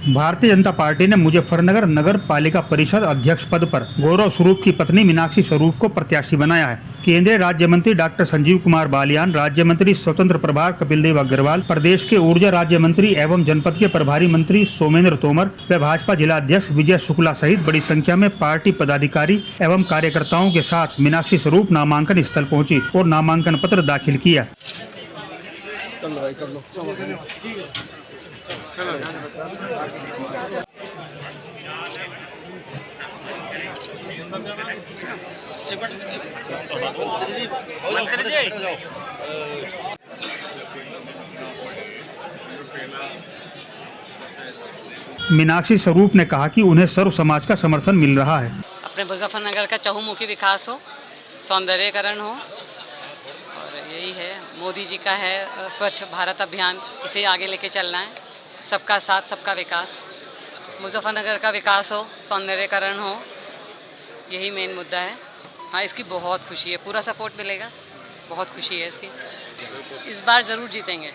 Bharatiya Janata party ने मुजफ्फरनगर नगर पालिका परिषद अध्यक्ष पद पर गौरव स्वरूप की पत्नी मीनाक्षी स्वरूप को प्रत्याशी बनाया है। केंद्रीय राज्य मंत्री डॉक्टर संजीव कुमार बालियान, राज्य मंत्री स्वतंत्र प्रभार कपिल देव अग्रवाल, प्रदेश के ऊर्जा राज्य मंत्री एवं जनपद के प्रभारी मंत्री सोमेंद्र तोमर व भाजपा जिला अध्यक्ष विजय शुक्ला सहित बड़ी संख्या में पार्टी पदाधिकारी एवं कार्यकर्ताओं के साथ मीनाक्षी स्वरूप नामांकन स्थल पहुँची और नामांकन पत्र दाखिल किया। मीनाक्षी स्वरूप ने कहा कि उन्हें सर्व समाज का समर्थन मिल रहा है। अपने मुजफ्फरनगर का चहुमुखी विकास हो, सौंदर्यीकरण हो, और यही है मोदी जी का है स्वच्छ भारत अभियान, इसे आगे लेके चलना है। सबका साथ सबका विकास, मुजफ्फरनगर का विकास हो, सौंदर्यीकरण हो, यही मेन मुद्दा है। हाँ, इसकी बहुत खुशी है, पूरा सपोर्ट मिलेगा, बहुत खुशी है इसकी। इस बार ज़रूर जीतेंगे,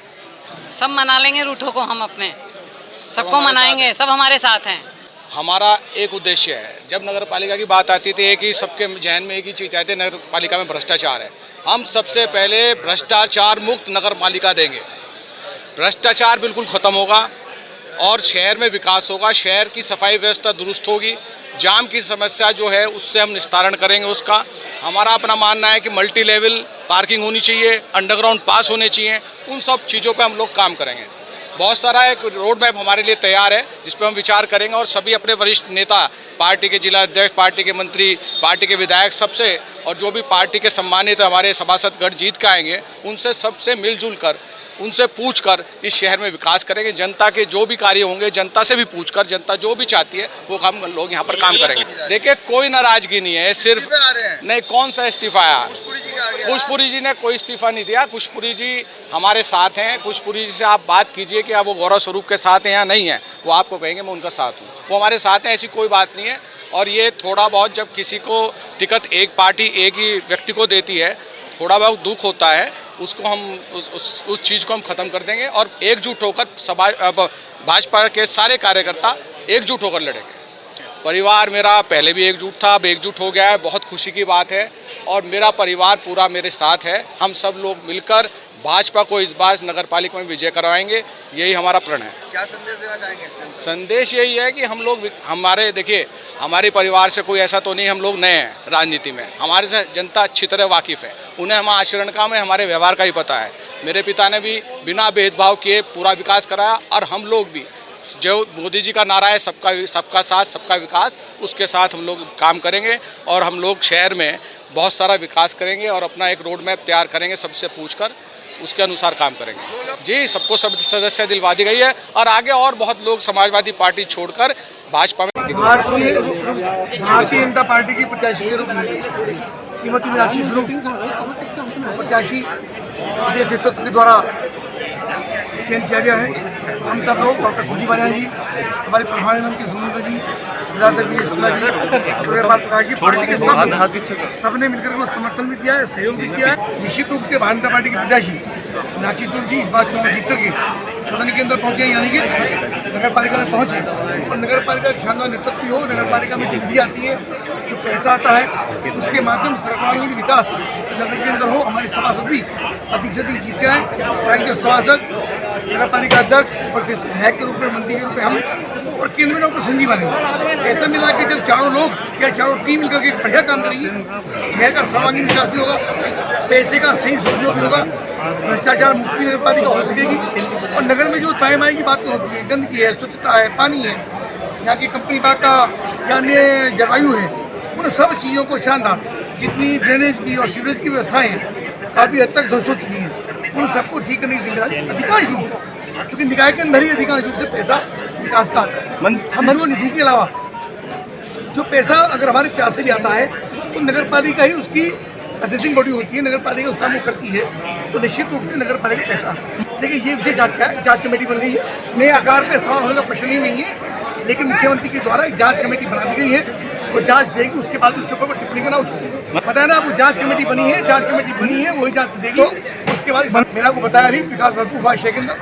सब मना लेंगे रूठों को, हम अपने सबको मनाएंगे, सब हमारे साथ हैं। हमारा एक उद्देश्य है, जब नगर पालिका की बात आती थी एक ही सबके जहन में एक ही चीज़ आती है, नगर पालिका में भ्रष्टाचार है। हम सबसे पहले भ्रष्टाचार मुक्त नगर पालिका देंगे, भ्रष्टाचार बिल्कुल ख़त्म होगा और शहर में विकास होगा, शहर की सफाई व्यवस्था दुरुस्त होगी, जाम की समस्या जो है उससे हम निस्तारण करेंगे। उसका हमारा अपना मानना है कि मल्टी लेवल पार्किंग होनी चाहिए, अंडरग्राउंड पास होने चाहिए, उन सब चीज़ों पे हम लोग काम करेंगे। बहुत सारा एक रोड मैप हमारे लिए तैयार है जिस पर हम विचार करेंगे और सभी अपने वरिष्ठ नेता, पार्टी के जिला अध्यक्ष, पार्टी के मंत्री, पार्टी के विधायक, सबसे और जो भी पार्टी के सम्मानित हमारे सभासदगण जीत के आएंगे उनसे सबसे मिलजुल कर, उनसे पूछकर इस शहर में विकास करेंगे। जनता के जो भी कार्य होंगे जनता से भी पूछकर, जनता जो भी चाहती है वो हम लोग यहाँ पर काम करेंगे। देखिए, कोई नाराजगी नहीं है, सिर्फ नहीं, कौन सा इस्तीफा आया? खुशपुरी जी ने कोई इस्तीफा नहीं दिया। खुशपुरी जी हमारे साथ हैं। खुशपुरी जी से आप बात कीजिए कि आप वो गौरव स्वरूप के साथ हैं या नहीं है, वो आपको कहेंगे मैं उनका साथ हूँ, वो हमारे साथ हैं, ऐसी कोई बात नहीं है। और ये थोड़ा बहुत जब किसी को टिकट एक पार्टी एक ही व्यक्ति को देती है, थोड़ा बहुत दुख होता है, उसको हम उस चीज़ को हम ख़त्म कर देंगे और एकजुट होकर भाजपा के सारे कार्यकर्ता एकजुट होकर लड़ेंगे। परिवार मेरा पहले भी एकजुट था, अब एकजुट हो गया है, बहुत खुशी की बात है और मेरा परिवार पूरा मेरे साथ है। हम सब लोग मिलकर भाजपा को इस बार नगर पालिका में विजय करवाएंगे, यही हमारा प्रण है। क्या संदेश देना चाहेंगे? संदेश यही है कि हम लोग देखिए, हमारे परिवार से कोई ऐसा तो नहीं, हम लोग नए हैं राजनीति में, हमारे से जनता अच्छी तरह वाकिफ़ है, उन्हें हमारे आचरण का में हमारे व्यवहार का ही पता है। मेरे पिता ने भी बिना भेदभाव किए पूरा विकास कराया और हम लोग भी, जो मोदी जी का नारा है सबका साथ सबका विकास, उसके साथ हम लोग काम करेंगे और हम लोग शहर में बहुत सारा विकास करेंगे और अपना एक रोड मैप तैयार करेंगे, सबसे पूछकर उसके अनुसार काम करेंगे। जी, सबको सब सदस्य दिलवा दी गई है और आगे और बहुत लोग समाजवादी पार्टी छोड़कर भाजपा में। भारतीय जनता पार्टी की प्रत्याशी के रूप में श्रीमती मीनाक्षी स्वरूप प्रत्याशी प्रदेश नेतृत्व के द्वारा चयन किया गया है। हम सब लोग डॉक्टर संजीव बालियान जी, हमारे प्रभारी मंत्री सुमेंद्र जी, जिलाध्यक्ष विजय शुक्ला जी, सूर्यपाल प्रकाश जी, पार्टी के सबने मिलकर को समर्थन भी किया है, सहयोग भी किया है। निश्चित रूप से भारतीय जनता पार्टी की प्रत्याशी मीनाक्षी स्वरूप जी इस बार चुनाव जीत करके सदन के अंदर पहुंचे, यानी कि नगर पालिका में पहुंचे और नगर पालिका का शानदार नेतृत्व हो। नगर पालिका में जिंदगी आती है, जो पैसा आता है उसके माध्यम से सर्वांगीण विकास नगर के अंदर हो। हमारे सभासद भी अधिक से अधिक जीत के आए ताकि जब सभासद, नगर पालिका अध्यक्ष, ऊपर से विधायक के रूप में, मंत्री के रूप में हम और केंद्र में डॉक्टर संजीव बने, ऐसा मिला कि जब चारों लोग या चारों टीम मिलकर के बढ़िया काम करेंगी, शहर का सर्वांगीण विकास भी होगा, पैसे का सही सदुपयोग भी होगा, भ्रष्टाचार मुक्त भी नगर पालिका हो सकेगी और नगर में जो पाएमाई की बातें होती है, गंदगी है, स्वच्छता है, पानी है, यहाँ की कंपनी बाग का या अन्य जलवायु है, उन सब चीज़ों को शानदार, जितनी ड्रेनेज की और सीवरेज की व्यवस्थाएँ हैं काफ़ी हद तक ध्वस्त हो चुकी हैं, उन सबको ठीक करने की जिम्मेदारी अधिकांश रूप से, चूँकि निकाय के अंदर ही अधिकांश रूप से पैसा विकास का आता है। हम लोग निधि के अलावा जो पैसा अगर हमारे प्यास से भी आता है तो नगर पालिका ही उसकी असेसिंग बॉडी होती है, नगर पालिका उस काम को करती है, तो निश्चित रूप से नगर पालिका पैसा आता है। देखिए, ये विषय जांच का है, जांच कमेटी बन गई है, नए आकार पे सवाल होने का प्रश्न ही नहीं है, लेकिन मुख्यमंत्री के द्वारा एक जांच कमेटी बना दी गई है, वो जांच देगी, उसके बाद उसके ऊपर टिप्पणी करना उचित है। पता है ना आपको, जांच कमेटी बनी है, जांच कमेटी बनी है, वही जांच देगी, उसके बाद मेरा को बताया भी विकास भरपूर हुआ, शहर के अंदर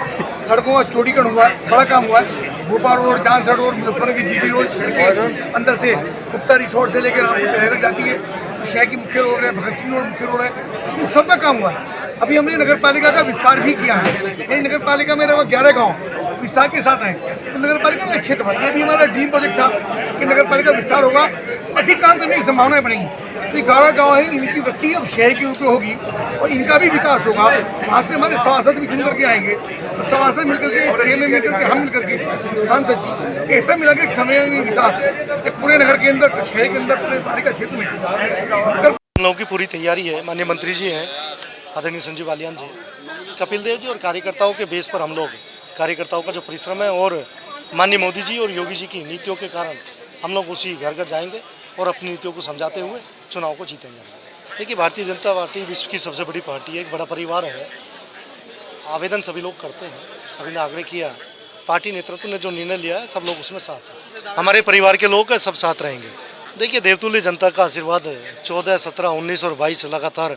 सड़कों का चौड़ीकरण हुआ है, बड़ा काम हुआ है, भोपाल रोड, चांसड़ रोड, मुजफ्फरनगर की जीटी रोड, शहर के अंदर से गुप्ता रिसोर्ट से लेकर रामपुर तक जाती है। शहर की मुख्य रोड है, भगत सिंह रोड मुख्य रोड है, इन सब का काम हुआ है। अभी हमने नगर पालिका का विस्तार भी किया है। ये नगर पालिका में 11 गाँव विस्तार के साथ हैं, तो नगर पालिका का क्षेत्र में ये भी हमारा ड्रीम प्रोजेक्ट था कि नगर पालिका विस्तार होगा, अधिक काम करने की संभावनाएं बढ़ेंगी। तो 11 गाँव है, इनकी वृत्ति अब शहर के रूप में होगी और इनका भी विकास होगा। वहाँ से हमारे सभासद भी चुन करके आएंगे, तो सभासद मिलकर के, चेयरमैन मिलकर के, हम मिलकर के, सांसद जी, ऐसा मिला के समय में विकास पूरे नगर के अंदर, शहर के अंदर, पूरे पालिका क्षेत्र में हम लोगों की पूरी तैयारी है। माननीय मंत्री जी हैं, आदरणीय संजीव बालियान जी, कपिल देव जी और कार्यकर्ताओं के बेस पर हम लोग, कार्यकर्ताओं का जो परिश्रम है और माननीय मोदी जी और योगी जी की नीतियों के कारण हम लोग उसी घर घर जाएंगे और अपनी नीतियों को समझाते हुए चुनाव को जीतेंगे। देखिए, भारतीय जनता पार्टी विश्व की सबसे बड़ी पार्टी है, एक बड़ा परिवार है। आवेदन सभी लोग करते हैं, सभी ने आग्रह किया, पार्टी नेतृत्व ने जो निर्णय लिया है सब लोग उसमें साथ हैं। हमारे परिवार के लोग सब साथ रहेंगे। देखिए, देवतुल्य जनता का आशीर्वाद है, 14, 17, 19 और 22 लगातार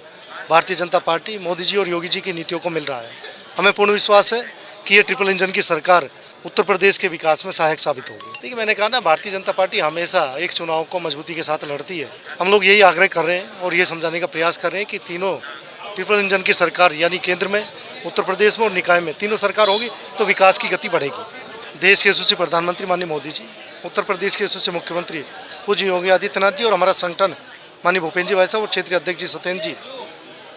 भारतीय जनता पार्टी, मोदी जी और योगी जी की नीतियों को मिल रहा है। हमें पूर्ण विश्वास है कि ये ट्रिपल इंजन की सरकार उत्तर प्रदेश के विकास में सहायक साबित होगी। देखिए, मैंने कहा ना, भारतीय जनता पार्टी हमेशा एक चुनाव को मजबूती के साथ लड़ती है। हम लोग यही आग्रह कर रहे हैं और ये समझाने का प्रयास कर रहे हैं कि तीनों ट्रिपल इंजन की सरकार, यानी केंद्र में, उत्तर प्रदेश में और निकाय में, तीनों सरकार होगी तो विकास की गति बढ़ेगी। देश के यशस्वी प्रधानमंत्री माननीय मोदी जी, उत्तर प्रदेश के यशस्वी मुख्यमंत्री पूज्य योगी आदित्यनाथ जी और हमारा संगठन माननीय भूपेंद्र जी भाई साहब और क्षेत्रीय अध्यक्ष जी सत्येंद्र जी,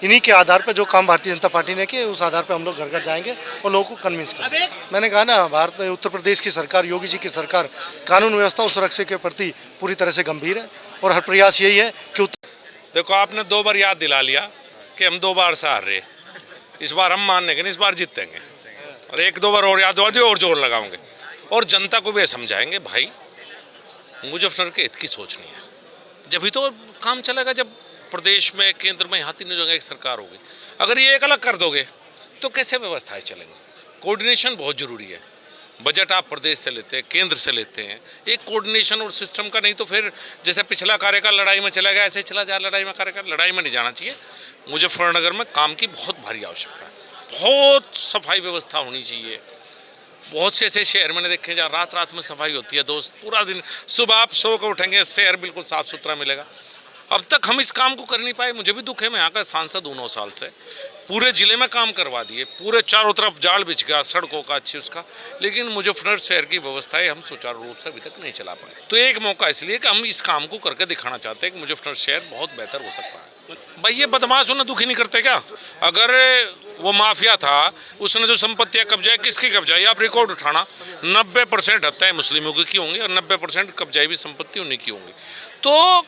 इन्हीं के आधार पर जो काम भारतीय जनता पार्टी ने किए, उस आधार पर हम लोग घर घर जाएंगे और लोगों को कन्विंस करेंगे। मैंने कहा ना, उत्तर प्रदेश की सरकार, योगी जी की सरकार, कानून व्यवस्था और सुरक्षा के प्रति पूरी तरह से गंभीर है और हर प्रयास यही है कि देखो, आपने 2 बार याद दिला लिया कि हम 2 बार से हार रहे। इस बार हम मानने के नहीं, इस बार जीतेंगे और 1-2 बार और याद दिला दिए और जोर लगाओगे और जनता को भी समझाएंगे, भाई मुजफ्फरनगर के हित की सोच नहीं है। जब ही तो काम चलेगा, जब प्रदेश में, केंद्र में, यहाँ तीनों जगह एक सरकार होगी। अगर ये एक अलग कर दोगे तो कैसे व्यवस्थाएं चलेंगी? कोऑर्डिनेशन बहुत ज़रूरी है। बजट आप प्रदेश से लेते हैं, केंद्र से लेते हैं, एक कोऑर्डिनेशन और सिस्टम का नहीं तो फिर जैसे पिछला कार्यकाल लड़ाई में चला गया, ऐसे चला जा लड़ाई में। कार्यकाल लड़ाई में नहीं जाना चाहिए। मुजफ्फरनगर में काम की बहुत भारी आवश्यकता है, बहुत सफाई व्यवस्था होनी चाहिए। बहुत से ऐसे शहर मैंने देखे जहाँ रात में सफाई होती है दोस्त, पूरा दिन, सुबह आप सो कर उठेंगे, शहर बिल्कुल साफ़ सुथरा मिलेगा। अब तक हम इस काम को कर नहीं पाए। मुझे भी दुख है, मैं यहाँ का सांसद हूँ 9 साल से, पूरे ज़िले में काम करवा दिए, पूरे चारों तरफ जाल बिछ गया सड़कों का, अच्छी उसका, लेकिन मुजफ्फरनगर शहर की व्यवस्थाएं हम सुचारू रूप से अभी तक नहीं चला पाए। तो एक मौका इसलिए कि हम इस काम को करके दिखाना चाहते हैं कि मुजफ्फरनगर शहर बहुत बेहतर हो सकता है। भाई, ये बदमाश उन्हें दुखी नहीं करते क्या? अगर वो माफिया था, उसने जो संपत्तियाँ कब्जाई, किसकी कब्जाई? आप रिकॉर्ड उठाना, 90% हत्याएं मुस्लिमों की होंगी और 90% कब्जाई भी संपत्ति उन्हीं की होंगी। तो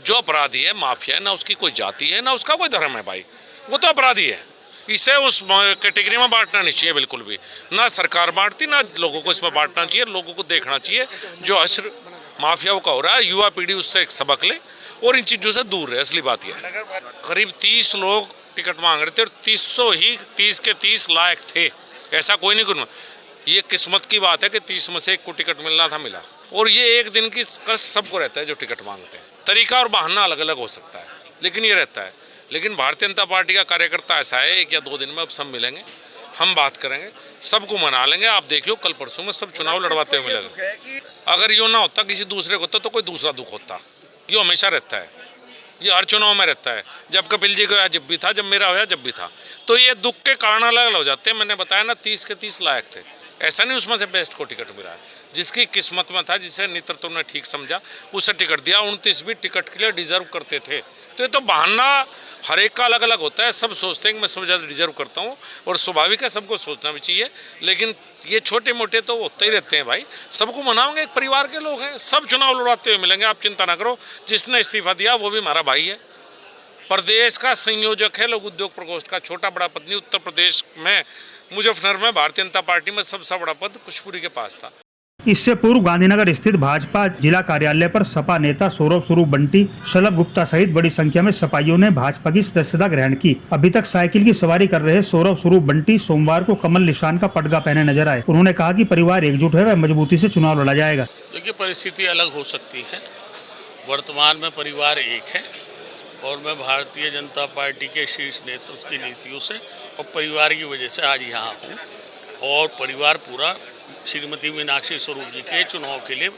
जो अपराधी है, माफिया है, ना उसकी कोई जाति है, ना उसका कोई धर्म है भाई, वो तो अपराधी है। इसे उस कैटेगरी में बांटना नहीं चाहिए बिल्कुल भी, ना सरकार बांटती, ना लोगों को इसमें बांटना चाहिए। लोगों को देखना चाहिए जो असर माफियाओं का हो रहा है, युवा पीढ़ी उससे एक सबक ले और इन चीज़ों से दूर रहे। असली बात यह है, करीब 30 लोग टिकट मांग रहे थे और 30 के 30 लायक थे, ऐसा कोई नहीं। ये किस्मत की बात है कि 30 में से 1 को टिकट मिलना था, मिला। और ये एक दिन की कष्ट सबको रहता है जो टिकट मांगते हैं। तरीका और बहाना अलग अलग हो सकता है, लेकिन ये रहता है। लेकिन भारतीय जनता पार्टी का कार्यकर्ता ऐसा है, 1 या 2 दिन में अब सब मिलेंगे, हम बात करेंगे, सबको मना लेंगे। आप देखियो, कल परसों में सब चुनाव लड़वाते हुए मिलेगा। अगर यो ना होता, किसी दूसरे को होता तो कोई दूसरा दुख होता। ये हमेशा रहता है, ये हर चुनाव में रहता है। जब कपिल जी को या जब भी था, जब मेरा होया जब भी था, तो ये दुख के कारण अलग अलग हो जाते हैं। मैंने बताया ना, 30 के 30 लायक थे, ऐसा नहीं उसमें से बेस्ट को टिकट मिला है। जिसकी किस्मत में था, जिसे नेतृत्व ने ठीक समझा, उसे टिकट दिया। 29 भी टिकट के लिए डिजर्व करते थे। तो ये तो बहाना हर एक का अलग अलग होता है। सब सोचते हैं कि मैं सबसे ज़्यादा डिजर्व करता हूँ और स्वाभाविक है, सबको सोचना भी चाहिए। लेकिन ये छोटे मोटे तो होते ही रहते हैं भाई, सबको मनाओगे, एक परिवार के लोग हैं, सब चुनाव लड़ाते हुए मिलेंगे, आप चिंता ना करो। जिसने इस्तीफा दिया वो भी हमारा भाई है, प्रदेश का संयोजक है लोक उद्योग प्रकोष्ठ का, छोटा बड़ा पद नहीं। उत्तर प्रदेश में मुजफ्फरनगर में भारतीय जनता पार्टी में सबसे बड़ा पद खुशपुरी के पास था। इससे पूर्व गांधीनगर स्थित भाजपा जिला कार्यालय पर सपा नेता सौरभ स्वरूप बंटी, शलभ गुप्ता सहित बड़ी संख्या में सपाइयों ने भाजपा की सदस्यता ग्रहण की। अभी तक साइकिल की सवारी कर रहे सौरभ स्वरूप बंटी सोमवार को कमल निशान का पटगा पहने नजर आए। उन्होंने कहा कि परिवार एकजुट है, वह मजबूती से चुनाव लड़ा जाएगा। देखिए, परिस्थिति अलग हो सकती है, वर्तमान में परिवार एक है और मैं भारतीय जनता पार्टी के शीर्ष नेतृत्व की नीतियों से और परिवार की वजह से आज यहाँ हूँ और परिवार पूरा श्रीमती मीनाक्षी स्वरूप जी के चुनाव के लिए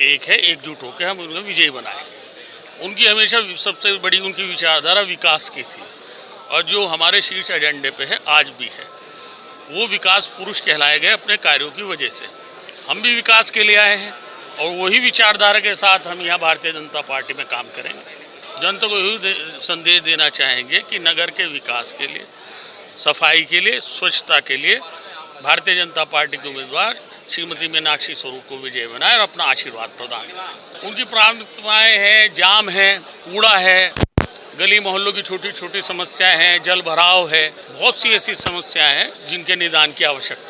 एक है, एकजुट होकर हम उन्हें विजयी बनाएंगे। उनकी हमेशा सबसे बड़ी उनकी विचारधारा विकास की थी और जो हमारे शीर्ष एजेंडे पे है आज भी है। वो विकास पुरुष कहलाए गए अपने कार्यों की वजह से। हम भी विकास के लिए आए हैं और वही विचारधारा के साथ हम यहाँ भारतीय जनता पार्टी में काम करेंगे। जनता को यही संदेश देना चाहेंगे कि नगर के विकास के लिए, सफाई के लिए, स्वच्छता के लिए भारतीय जनता पार्टी के उम्मीदवार श्रीमती मीनाक्षी स्वरूप को विजय बनाए और अपना आशीर्वाद प्रदान करें। उनकी प्राथमिकताएं हैं, जाम है, कूड़ा है, गली मोहल्लों की छोटी छोटी समस्याएं हैं, जल भराव है, बहुत सी ऐसी समस्याएं हैं जिनके निदान की आवश्यकता है।